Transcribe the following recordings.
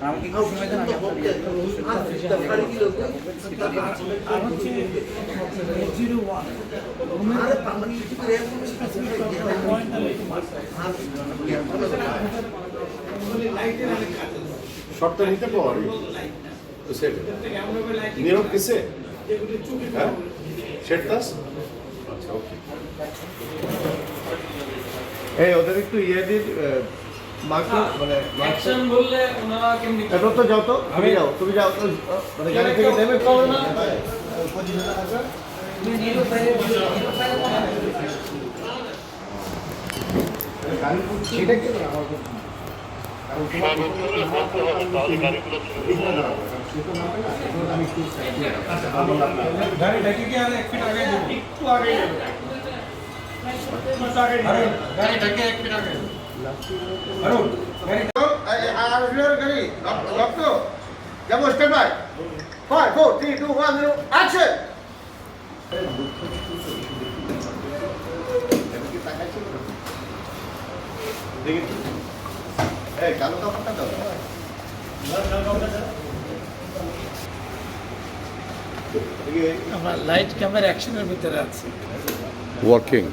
আমাকে একটু সময় দেন, আর হচ্ছে 801 শর্টটা নিতে পারি তো সেট নিয়ম কিসে হ্যাঁ সেটটাস আচ্ছা ওকে এই ওদের একটু ইয়ে দিন মার্কস মানে অ্যাকশন বললে ওনারা কেমনি এটা তো যাও তো তুমি যাও মানে গাড়ি থেকে নেমে পাবো না সেটা কি গাড়ি ঢেকে গিয়ে আর 1 ফিট আগে যাবে, একটু আগে যাবে, গাড়ি ঢেকে 1 ফিট আগে যাবে। আরুন গাড়ি গাড়ি লক্ষ্য যাবো স্ট্যান্ড বাই 5 4 3 2 1 0 অ্যাকশন দেখি এই কালো কাপড়টা দাও আমরা লাইট ক্যামেরা অ্যাকশনের ভিতরে আছি। ওয়ার্কিং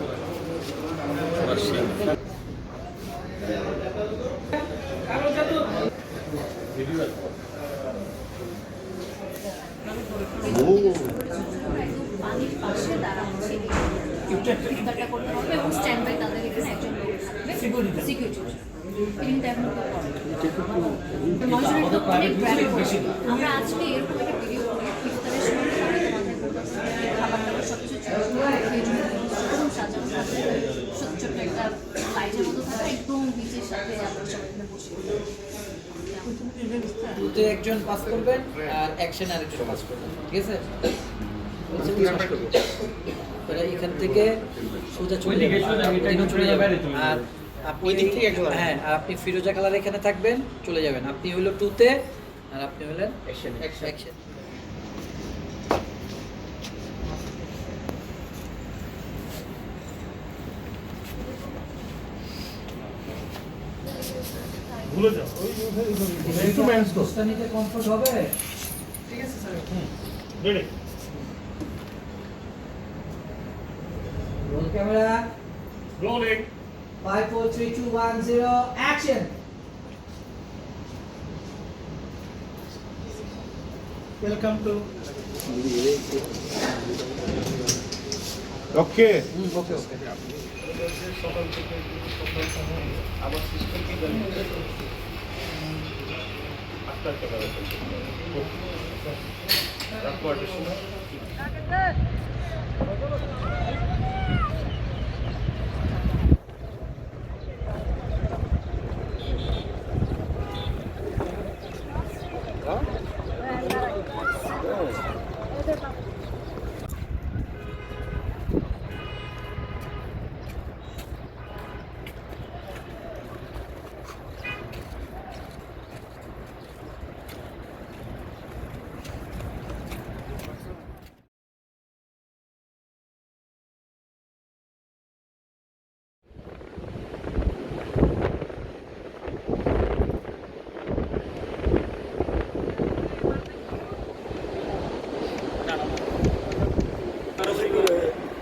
পানির পাশে দাঁড়াচ্ছে ইফতারটা করতে হবে এবং স্ট্যান্ড বাই তাদের এখানে একজন লোক থাকবে সিকিউরিটি কিন্তু এখন মানুষের একটু অনেক গ্র্যান্ড বেশি। আমরা আজকে এরকম একটা ভিডিও করি ইফতারের সময় তাদের মাথায় খাবার দাবার সব কিছু এবং সাজানো থাকে ছোট্ট ছোট্ট একটা লাইটের মতো থাকে একদম বিচের সাথে আমরা সবাই এখানে বসে দুটো একজন পাস করবেন আর অ্যাকশন আরেকজন পাস করবেন, ঠিক আছে? এখান থেকে সোজা চলে যাবেন আর আপনি হ্যাঁ আর আপনি ফিরোজা কালার এখানে থাকবেন, চলে যাবেন। আপনি হলো 2-তে আর আপনি হলেন অ্যাকশন। ভুলে যাও ইনস্ট্রুমেন্টস তো নিতে কমফোর্ট হবে, ঠিক আছে sir ready roll camera rolling 5 4 3 2 1 0 action. Welcome to okay okay সকাল থেকে আবার সিস্টেম কি জানি 8টা টাকা রাখবো অ্যাডিশনাল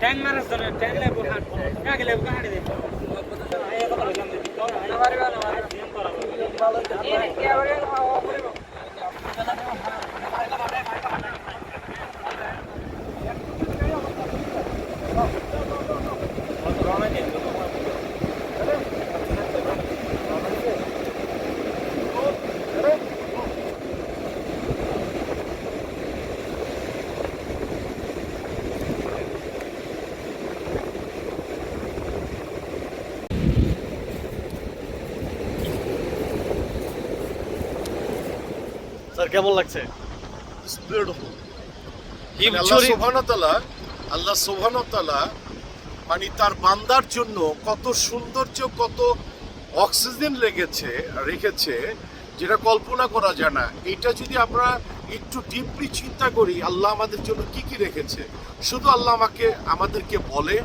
ট্যাং মারার জন্য ট্যাং লাগবে হাট আগে লাগবে হাটে দেব আয় কথা বললাম দিদি না পারবে না ভালো কি আবার স্যার কেমন লাগছে? আল্লাহ সুবহানাহু ওয়া তাআলা মানে তার বান্দার জন্য কত সৌন্দর্য, কত অক্সিজেন রেখেছে যেটা কল্পনা করা যায় না। এটা যদি আমরা একটু ডিপলি চিন্তা করি আল্লাহ আমাদের জন্য কি কি রেখেছে। শুধু আল্লাহ আমাদেরকে বলে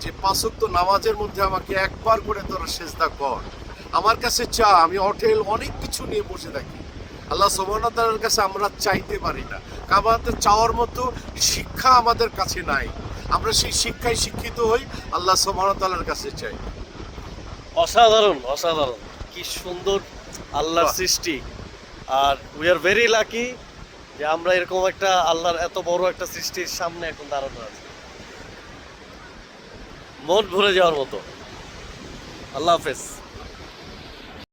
যে 5 ওয়াক্ত নামাজের মধ্যে আমাকে একবার করে তোরা সেজদা কর, আমার কাছে চা, আমি হোটেল অনেক কিছু নিয়ে বসে থাকি, আল্লাহ সুবহানাহু ওয়া তাআলার কাছে আমরা চাইতে পারি না, আমাদের চাওয়ার মতো শিক্ষা আমাদের কাছে নাই। আমরা সেই শিক্ষায় শিক্ষিত হই, আল্লাহ সুবহানাহু ওয়া তাআলার কাছে চাই। অসাধারণ অসাধারণ, কি সুন্দর আল্লাহর বাহ। সৃষ্টি। আর উই আর ভেরি লাকি যে আমরা এরকম একটা আল্লাহর এত বড় একটা সৃষ্টির সামনে এখন দাঁড়ানো আছে, মন ভরে যাওয়ার মতো। আল্লাহ হাফেজ।